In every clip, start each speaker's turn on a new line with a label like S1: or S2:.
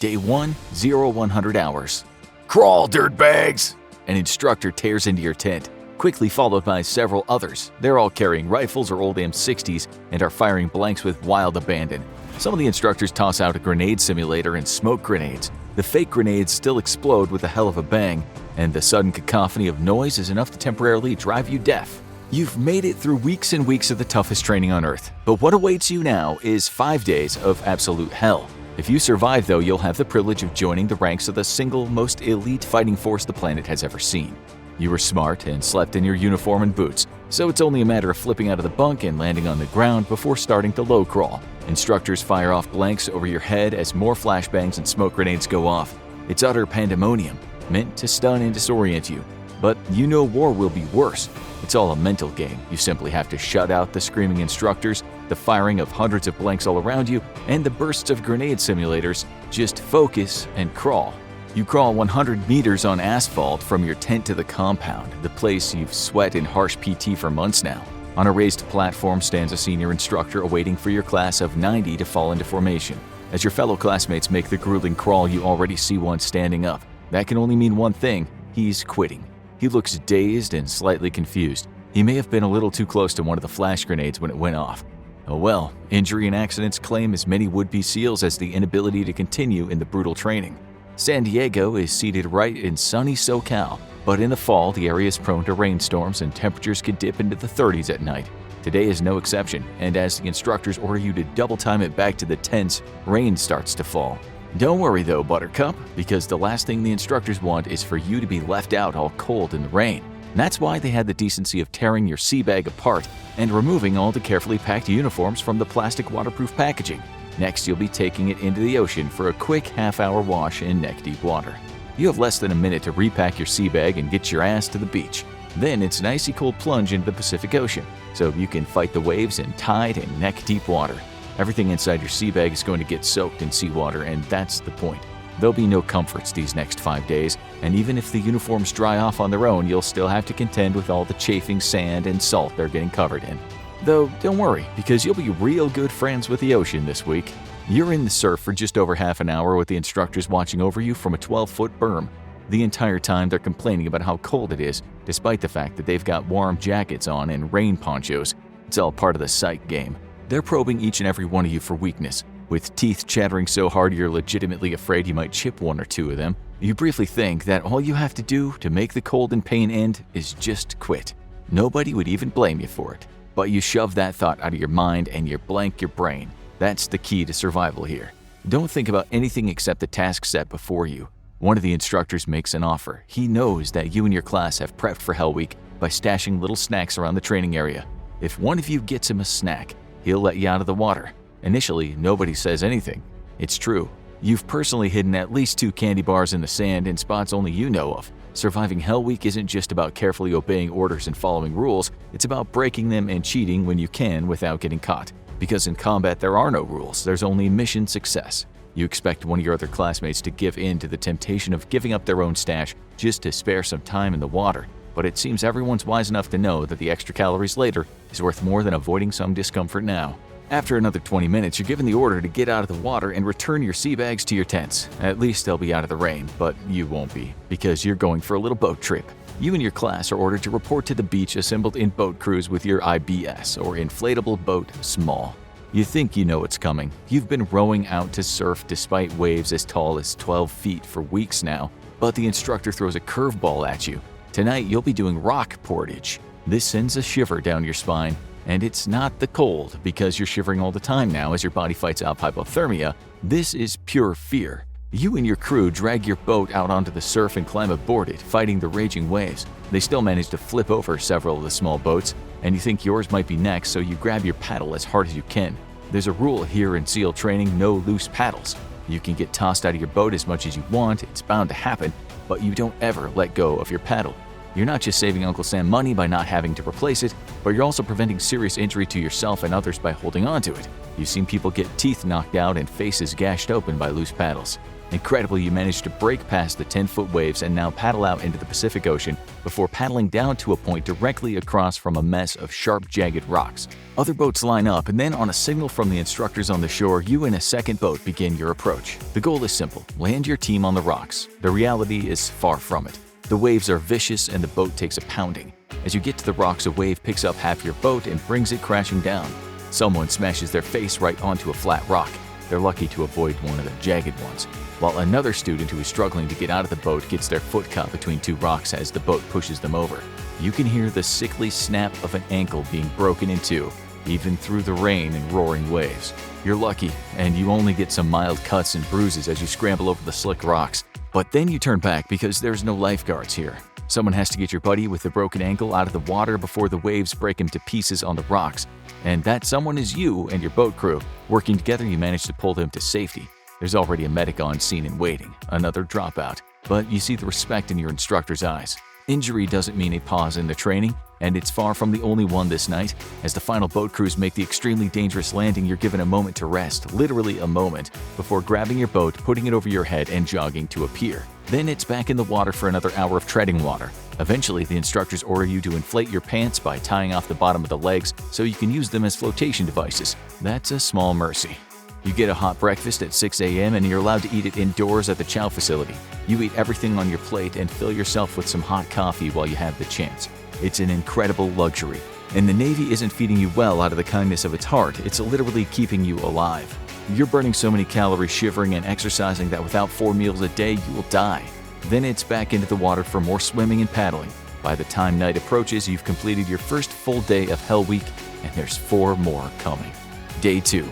S1: Day 1, 0-100 hours. Crawl, dirtbags! An instructor tears into your tent, quickly followed by several others. They're all carrying rifles or old M60s and are firing blanks with wild abandon. Some of the instructors toss out a grenade simulator and smoke grenades. The fake grenades still explode with a hell of a bang, and the sudden cacophony of noise is enough to temporarily drive you deaf. You've made it through weeks and weeks of the toughest training on Earth, but what awaits you now is 5 days of absolute hell. If you survive, though, you'll have the privilege of joining the ranks of the single most elite fighting force the planet has ever seen. You were smart and slept in your uniform and boots, so it's only a matter of flipping out of the bunk and landing on the ground before starting to low crawl. Instructors fire off blanks over your head as more flashbangs and smoke grenades go off. It's utter pandemonium, meant to stun and disorient you. But you know war will be worse. It's all a mental game. You simply have to shut out the screaming instructors, the firing of hundreds of blanks all around you, and the bursts of grenade simulators. Just focus and crawl. You crawl 100 meters on asphalt from your tent to the compound, the place you've sweat in harsh PT for months now. On a raised platform stands a senior instructor awaiting for your class of 90 to fall into formation. As your fellow classmates make the grueling crawl, you already see one standing up. That can only mean one thing: he's quitting. He looks dazed and slightly confused. He may have been a little too close to one of the flash grenades when it went off. Oh well, injury and accidents claim as many would-be SEALs as the inability to continue in the brutal training. San Diego is seated right in sunny SoCal, but in the fall the area is prone to rainstorms and temperatures could dip into the 30s at night. Today is no exception, and as the instructors order you to double time it back to the tents, rain starts to fall. Don't worry though, Buttercup, because the last thing the instructors want is for you to be left out all cold in the rain. And that's why they had the decency of tearing your sea bag apart and removing all the carefully packed uniforms from the plastic waterproof packaging. Next, you'll be taking it into the ocean for a quick half-hour wash in neck-deep water. You have less than a minute to repack your sea bag and get your ass to the beach. Then it's an icy cold plunge into the Pacific Ocean, so you can fight the waves in tide and neck-deep water. Everything inside your sea bag is going to get soaked in seawater, and that's the point. There'll be no comforts these next 5 days, and even if the uniforms dry off on their own, you'll still have to contend with all the chafing sand and salt they're getting covered in. Though, don't worry, because you'll be real good friends with the ocean this week. You're in the surf for just over half an hour with the instructors watching over you from a 12-foot berm. The entire time they're complaining about how cold it is, despite the fact that they've got warm jackets on and rain ponchos. It's all part of the psych game. They're probing each and every one of you for weakness. With teeth chattering so hard you're legitimately afraid you might chip one or two of them, you briefly think that all you have to do to make the cold and pain end is just quit. Nobody would even blame you for it. But you shove that thought out of your mind and you blank your brain. That's the key to survival here. Don't think about anything except the task set before you. One of the instructors makes an offer. He knows that you and your class have prepped for Hell Week by stashing little snacks around the training area. If one of you gets him a snack, he'll let you out of the water. Initially, nobody says anything. It's true. You've personally hidden at least 2 candy bars in the sand in spots only you know of. Surviving Hell Week isn't just about carefully obeying orders and following rules, it's about breaking them and cheating when you can without getting caught. Because in combat there are no rules, there's only mission success. You expect one of your other classmates to give in to the temptation of giving up their own stash just to spare some time in the water, but it seems everyone's wise enough to know that the extra calories later is worth more than avoiding some discomfort now. After another 20 minutes, you're given the order to get out of the water and return your sea bags to your tents. At least they'll be out of the rain, but you won't be, because you're going for a little boat trip. You and your class are ordered to report to the beach assembled in boat crews with your IBS, or inflatable boat small. You think you know what's coming. You've been rowing out to surf despite waves as tall as 12 feet for weeks now, but the instructor throws a curveball at you. Tonight you'll be doing rock portage. This sends a shiver down your spine. And it's not the cold, because you're shivering all the time now as your body fights off hypothermia. This is pure fear. You and your crew drag your boat out onto the surf and climb aboard it, fighting the raging waves. They still manage to flip over several of the small boats, and you think yours might be next, so you grab your paddle as hard as you can. There's a rule here in SEAL training: no loose paddles. You can get tossed out of your boat as much as you want, it's bound to happen, but you don't ever let go of your paddle. You're not just saving Uncle Sam money by not having to replace it, but you're also preventing serious injury to yourself and others by holding on to it. You've seen people get teeth knocked out and faces gashed open by loose paddles. Incredibly, you manage to break past the 10-foot waves and now paddle out into the Pacific Ocean before paddling down to a point directly across from a mess of sharp, jagged rocks. Other boats line up, and then on a signal from the instructors on the shore, you and a second boat begin your approach. The goal is simple: land your team on the rocks. The reality is far from it. The waves are vicious and the boat takes a pounding. As you get to the rocks, a wave picks up half your boat and brings it crashing down. Someone smashes their face right onto a flat rock. They're lucky to avoid one of the jagged ones, while another student who is struggling to get out of the boat gets their foot caught between two rocks as the boat pushes them over. You can hear the sickly snap of an ankle being broken in two, even through the rain and roaring waves. You're lucky, and you only get some mild cuts and bruises as you scramble over the slick rocks. But then you turn back because there's no lifeguards here. Someone has to get your buddy with the broken ankle out of the water before the waves break him to pieces on the rocks. And that someone is you and your boat crew. Working together, you manage to pull them to safety. There's already a medic on scene and waiting, another dropout. But you see the respect in your instructor's eyes. Injury doesn't mean a pause in the training, and it's far from the only one this night. As the final boat crews make the extremely dangerous landing, you're given a moment to rest, literally a moment, before grabbing your boat, putting it over your head, and jogging to a pier. Then it's back in the water for another hour of treading water. Eventually, the instructors order you to inflate your pants by tying off the bottom of the legs so you can use them as flotation devices. That's a small mercy. You get a hot breakfast at 6 a.m. and you're allowed to eat it indoors at the chow facility. You eat everything on your plate and fill yourself with some hot coffee while you have the chance. It's an incredible luxury. And the Navy isn't feeding you well out of the kindness of its heart, it's literally keeping you alive. You're burning so many calories shivering and exercising that without 4 meals a day, you will die. Then it's back into the water for more swimming and paddling. By the time night approaches, you've completed your first full day of Hell Week, and there's 4 more coming. Day 2.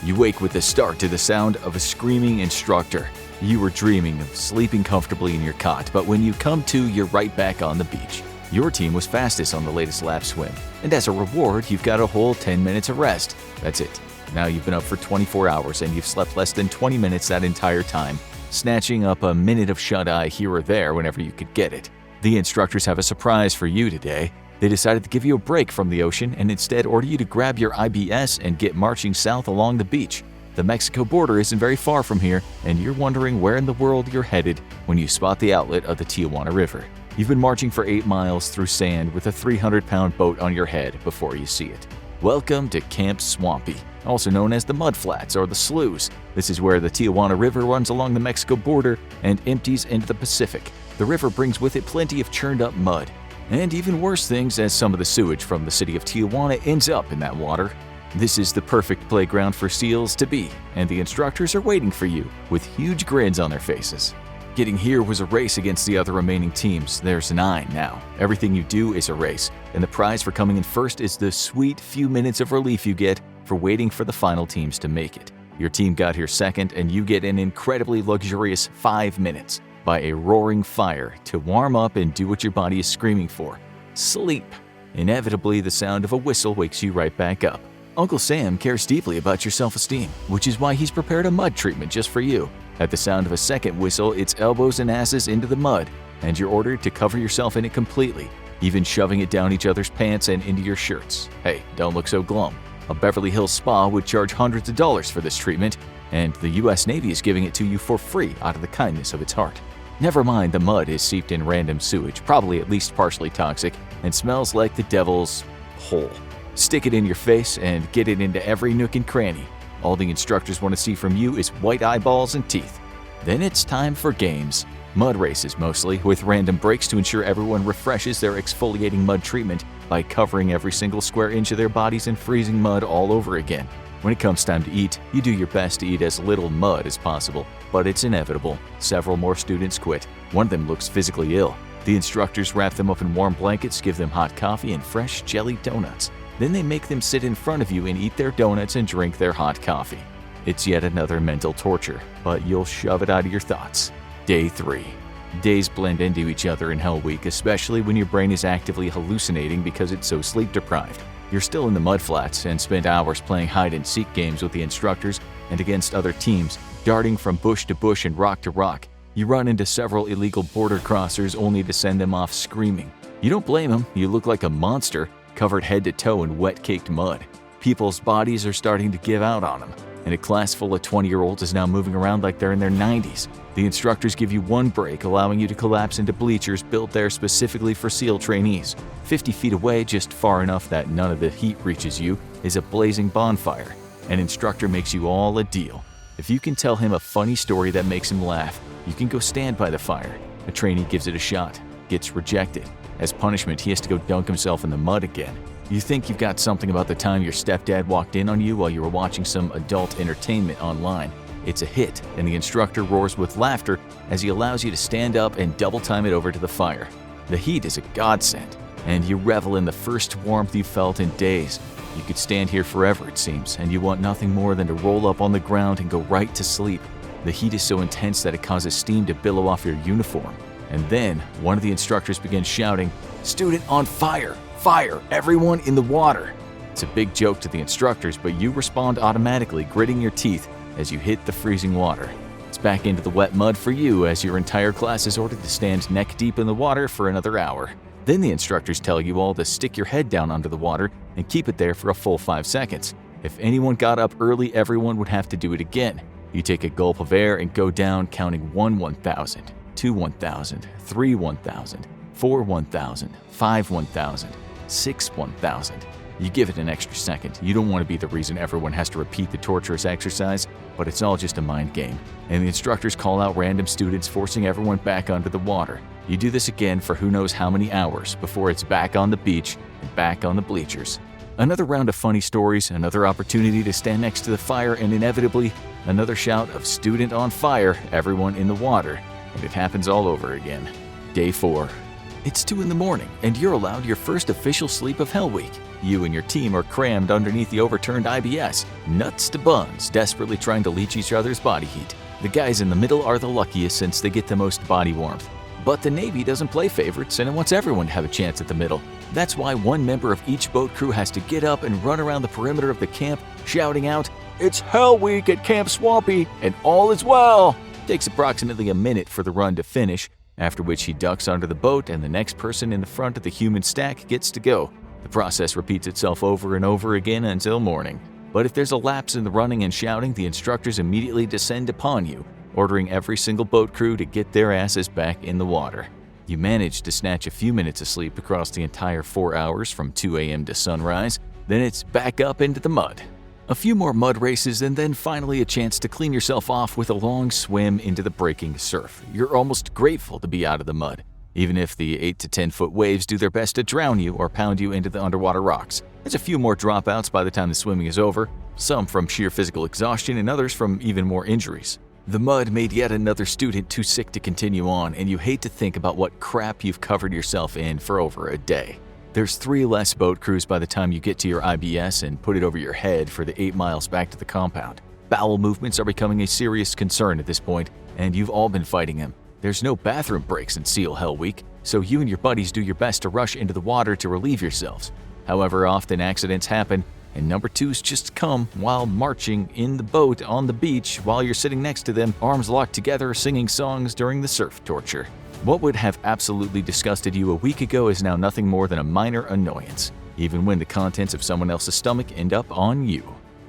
S1: You wake with the start to the sound of a screaming instructor. You were dreaming of sleeping comfortably in your cot, but when you come to, you're right back on the beach. Your team was fastest on the latest lap swim, and as a reward, you've got a whole 10 minutes of rest. That's it. Now you've been up for 24 hours and you've slept less than 20 minutes that entire time, snatching up a minute of shut-eye here or there whenever you could get it. The instructors have a surprise for you today. They decided to give you a break from the ocean and instead order you to grab your IBS and get marching south along the beach. The Mexico border isn't very far from here, and you're wondering where in the world you're headed when you spot the outlet of the Tijuana River. You've been marching for 8 miles through sand with a 300-pound boat on your head before you see it. Welcome to Camp Swampy, also known as the Mud Flats or the Sloughs. This is where the Tijuana River runs along the Mexico border and empties into the Pacific. The river brings with it plenty of churned-up mud, and even worse things as some of the sewage from the city of Tijuana ends up in that water. This is the perfect playground for SEALs to be, and the instructors are waiting for you with huge grins on their faces. Getting here was a race against the other remaining teams. There's 9 now. Everything you do is a race, and the prize for coming in first is the sweet few minutes of relief you get for waiting for the final teams to make it. Your team got here second, and you get an incredibly luxurious 5 minutes by a roaring fire to warm up and do what your body is screaming for: sleep. Inevitably, the sound of a whistle wakes you right back up. Uncle Sam cares deeply about your self-esteem, which is why he's prepared a mud treatment just for you. At the sound of a second whistle, it's elbows and asses into the mud, and you're ordered to cover yourself in it completely, even shoving it down each other's pants and into your shirts. Hey, don't look so glum. A Beverly Hills spa would charge hundreds of dollars for this treatment, and the U.S. Navy is giving it to you for free out of the kindness of its heart. Never mind the mud is seeped in random sewage, probably at least partially toxic, and smells like the devil's hole. Stick it in your face and get it into every nook and cranny. All the instructors want to see from you is white eyeballs and teeth. Then it's time for games. Mud races mostly, with random breaks to ensure everyone refreshes their exfoliating mud treatment by covering every single square inch of their bodies in freezing mud all over again. When it comes time to eat, you do your best to eat as little mud as possible, but it's inevitable. Several more students quit. One of them looks physically ill. The instructors wrap them up in warm blankets, give them hot coffee and fresh jelly donuts. Then they make them sit in front of you and eat their donuts and drink their hot coffee. It's yet another mental torture, but you'll shove it out of your thoughts. Day 3. Days blend into each other in Hell Week, especially when your brain is actively hallucinating because it's so sleep-deprived. You're still in the mud flats and spend hours playing hide-and-seek games with the instructors and against other teams, darting from bush to bush and rock to rock. You run into several illegal border crossers only to send them off screaming. You don't blame them, you look like a monster, covered head to toe in wet-caked mud. People's bodies are starting to give out on them, and a class full of 20-year-olds is now moving around like they're in their 90s. The instructors give you one break, allowing you to collapse into bleachers built there specifically for SEAL trainees. 50 feet away, just far enough that none of the heat reaches you, is a blazing bonfire. An instructor makes you all a deal. If you can tell him a funny story that makes him laugh, you can go stand by the fire. A trainee gives it a shot, gets rejected. As punishment, he has to go dunk himself in the mud again. You think you've got something about the time your stepdad walked in on you while you were watching some adult entertainment online. It's a hit, and the instructor roars with laughter as he allows you to stand up and double time it over to the fire. The heat is a godsend, and you revel in the first warmth you've felt in days. You could stand here forever, it seems, and you want nothing more than to roll up on the ground and go right to sleep. The heat is so intense that it causes steam to billow off your uniform. And then, one of the instructors begins shouting, "Student on fire! Fire! Everyone in the water!" It's a big joke to the instructors, but you respond automatically, gritting your teeth as you hit the freezing water. It's back into the wet mud for you as your entire class is ordered to stand neck deep in the water for another hour. Then the instructors tell you all to stick your head down under the water and keep it there for a full 5 seconds. If anyone got up early, everyone would have to do it again. You take a gulp of air and go down, counting 1 1,000, 2 1,000, 3 1,000, 4 1,000, 5 1,000, 6 1,000. You give it an extra second. You don't want to be the reason everyone has to repeat the torturous exercise, but it's all just a mind game. And the instructors call out random students, forcing everyone back under the water. You do this again for who knows how many hours before it's back on the beach and back on the bleachers. Another round of funny stories, another opportunity to stand next to the fire, and inevitably, another shout of "Student on fire, everyone in the water," and it happens all over again. Day 4. It's 2 in the morning, and you're allowed your first official sleep of Hell Week. You and your team are crammed underneath the overturned IBS, nuts to buns, desperately trying to leech each other's body heat. The guys in the middle are the luckiest since they get the most body warmth. But the Navy doesn't play favorites, and it wants everyone to have a chance at the middle. That's why one member of each boat crew has to get up and run around the perimeter of the camp, shouting out, "It's Hell Week at Camp Swampy, and all is well!" It takes approximately a minute for the run to finish, after which he ducks under the boat and the next person in the front of the human stack gets to go. The process repeats itself over and over again until morning. But if there's a lapse in the running and shouting, the instructors immediately descend upon you, ordering every single boat crew to get their asses back in the water. You manage to snatch a few minutes of sleep across the entire 4 hours from 2 a.m. to sunrise, then it's back up into the mud. A few more mud races and then finally a chance to clean yourself off with a long swim into the breaking surf. You're almost grateful to be out of the mud, even if the 8 to 10 foot waves do their best to drown you or pound you into the underwater rocks. There's a few more dropouts by the time the swimming is over, some from sheer physical exhaustion and others from even more injuries. The mud made yet another student too sick to continue on, and you hate to think about what crap you've covered yourself in for over a day. There's 3 less boat crews by the time you get to your IBS and put it over your head for the 8 miles back to the compound. Bowel movements are becoming a serious concern at this point, and you've all been fighting them. There's no bathroom breaks in SEAL Hell Week, so you and your buddies do your best to rush into the water to relieve yourselves. However, often accidents happen, and number 2s just come while marching in the boat on the beach while you're sitting next to them, arms locked together, singing songs during the surf torture. What would have absolutely disgusted you a week ago is now nothing more than a minor annoyance, even when the contents of someone else's stomach end up on you.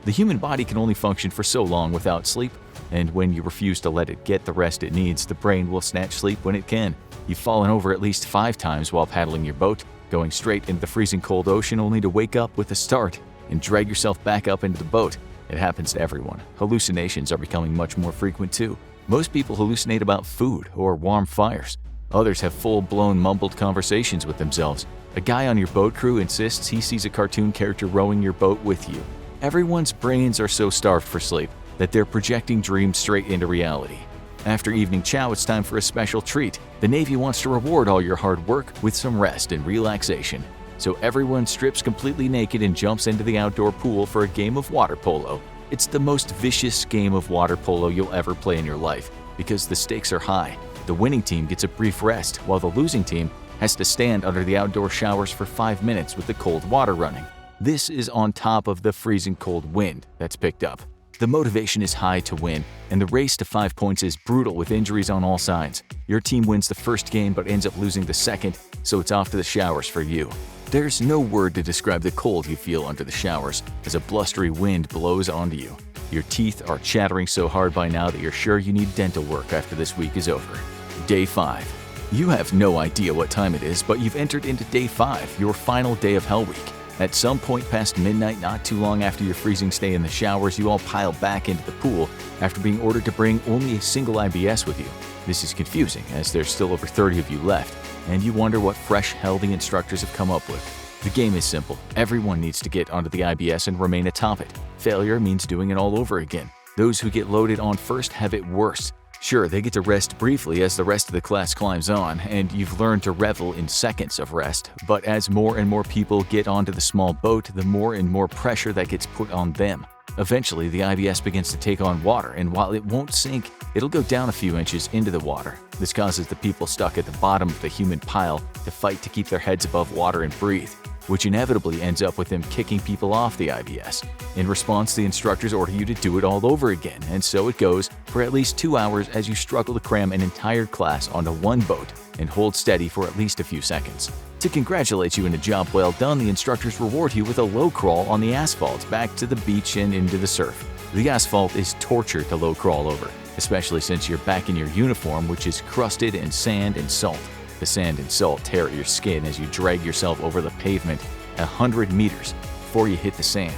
S1: The human body can only function for so long without sleep, and when you refuse to let it get the rest it needs, the brain will snatch sleep when it can. You've fallen over at least 5 times while paddling your boat, going straight into the freezing cold ocean only to wake up with a start and drag yourself back up into the boat. It happens to everyone. Hallucinations are becoming much more frequent too. Most people hallucinate about food or warm fires. Others have full-blown mumbled conversations with themselves. A guy on your boat crew insists he sees a cartoon character rowing your boat with you. Everyone's brains are so starved for sleep that they're projecting dreams straight into reality. After evening chow, it's time for a special treat. The Navy wants to reward all your hard work with some rest and relaxation. So everyone strips completely naked and jumps into the outdoor pool for a game of water polo. It's the most vicious game of water polo you'll ever play in your life because the stakes are high. The winning team gets a brief rest, while the losing team has to stand under the outdoor showers for 5 minutes with the cold water running. This is on top of the freezing cold wind that's picked up. The motivation is high to win, and the race to 5 points is brutal with injuries on all sides. Your team wins the first game but ends up losing the second, so it's off to the showers for you. There's no word to describe the cold you feel under the showers as a blustery wind blows onto you. Your teeth are chattering so hard by now that you're sure you need dental work after this week is over. Day 5. You have no idea what time it is, but you've entered into Day 5, your final day of Hell Week. At some point past midnight, not too long after your freezing stay in the showers, you all pile back into the pool after being ordered to bring only a single IBS with you. This is confusing, as there's still over 30 of you left, and you wonder what fresh hell the instructors have come up with. The game is simple. Everyone needs to get onto the IBS and remain atop it. Failure means doing it all over again. Those who get loaded on first have it worse. Sure, they get to rest briefly as the rest of the class climbs on, and you've learned to revel in seconds of rest. But as more and more people get onto the small boat, the more and more pressure that gets put on them. Eventually, the IBS begins to take on water, and while it won't sink, it'll go down a few inches into the water. This causes the people stuck at the bottom of the human pile to fight to keep their heads above water and breathe, which inevitably ends up with them kicking people off the IBS. In response, the instructors order you to do it all over again, and so it goes for at least 2 hours as you struggle to cram an entire class onto one boat and hold steady for at least a few seconds. To congratulate you on a job well done, the instructors reward you with a low crawl on the asphalt back to the beach and into the surf. The asphalt is torture to low crawl over, especially since you're back in your uniform, which is crusted in sand and salt. The sand and salt tear at your skin as you drag yourself over the pavement 100 meters before you hit the sand.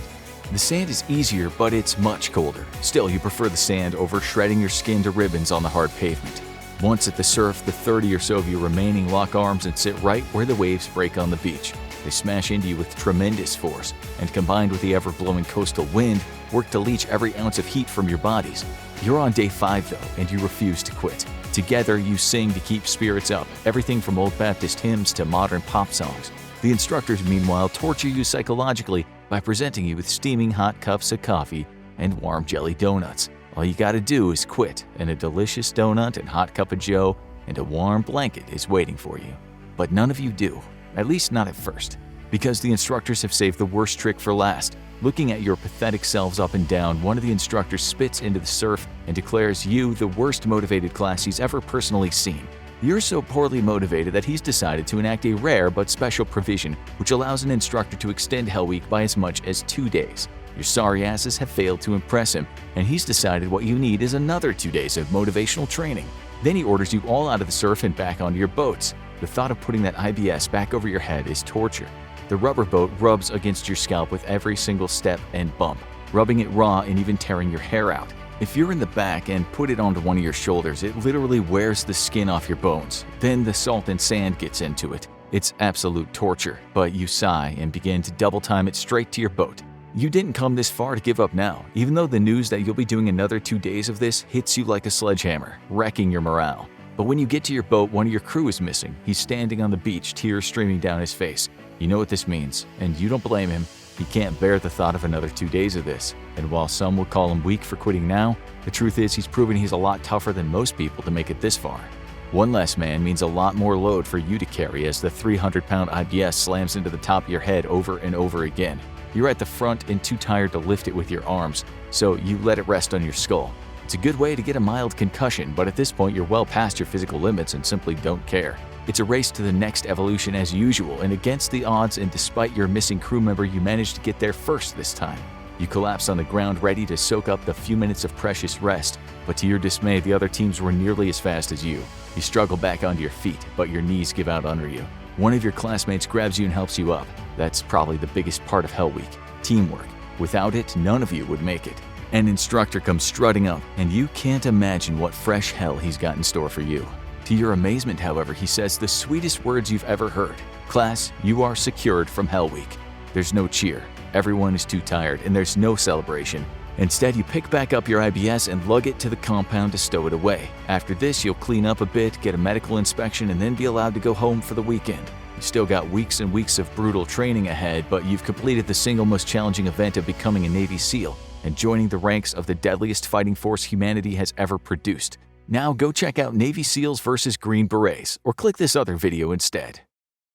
S1: The sand is easier, but it's much colder. Still, you prefer the sand over shredding your skin to ribbons on the hard pavement. Once at the surf, the 30 or so of you remaining lock arms and sit right where the waves break on the beach. They smash into you with tremendous force, and combined with the ever-blowing coastal wind, work to leach every ounce of heat from your bodies. You're on Day 5 though, and you refuse to quit. Together, you sing to keep spirits up, everything from old Baptist hymns to modern pop songs. The instructors, meanwhile, torture you psychologically by presenting you with steaming hot cups of coffee and warm jelly donuts. All you gotta do is quit, and a delicious donut and hot cup of joe and a warm blanket is waiting for you. But none of you do, at least not at first, because the instructors have saved the worst trick for last. Looking at your pathetic selves up and down, one of the instructors spits into the surf and declares you the worst motivated class he's ever personally seen. You're so poorly motivated that he's decided to enact a rare but special provision which allows an instructor to extend Hell Week by as much as 2 days. Your sorry asses have failed to impress him, and he's decided what you need is another 2 days of motivational training. Then he orders you all out of the surf and back onto your boats. The thought of putting that IBS back over your head is torture. The rubber boat rubs against your scalp with every single step and bump, rubbing it raw and even tearing your hair out. If you're in the back and put it onto one of your shoulders, it literally wears the skin off your bones. Then the salt and sand gets into it. It's absolute torture, but you sigh and begin to double time it straight to your boat. You didn't come this far to give up now, even though the news that you'll be doing another 2 days of this hits you like a sledgehammer, wrecking your morale. But when you get to your boat, one of your crew is missing. He's standing on the beach, tears streaming down his face. You know what this means, and you don't blame him. He can't bear the thought of another 2 days of this. And while some would call him weak for quitting now, the truth is he's proven he's a lot tougher than most people to make it this far. One less man means a lot more load for you to carry as the 300-pound IBS slams into the top of your head over and over again. You're at the front and too tired to lift it with your arms, so you let it rest on your skull. It's a good way to get a mild concussion, but at this point you're well past your physical limits and simply don't care. It's a race to the next evolution as usual, and against the odds and despite your missing crew member, you managed to get there first this time. You collapse on the ground ready to soak up the few minutes of precious rest, but to your dismay, the other teams were nearly as fast as you. You struggle back onto your feet, but your knees give out under you. One of your classmates grabs you and helps you up. That's probably the biggest part of Hell Week, teamwork. Without it, none of you would make it. An instructor comes strutting up, and you can't imagine what fresh hell he's got in store for you. To your amazement, however, he says the sweetest words you've ever heard. Class, you are secured from Hell Week. There's no cheer. Everyone is too tired, and there's no celebration. Instead, you pick back up your IBS and lug it to the compound to stow it away. After this, you'll clean up a bit, get a medical inspection, and then be allowed to go home for the weekend. You still got weeks and weeks of brutal training ahead, but you've completed the single most challenging event of becoming a Navy SEAL and joining the ranks of the deadliest fighting force humanity has ever produced. Now go check out Navy SEALs vs. Green Berets, or click this other video instead.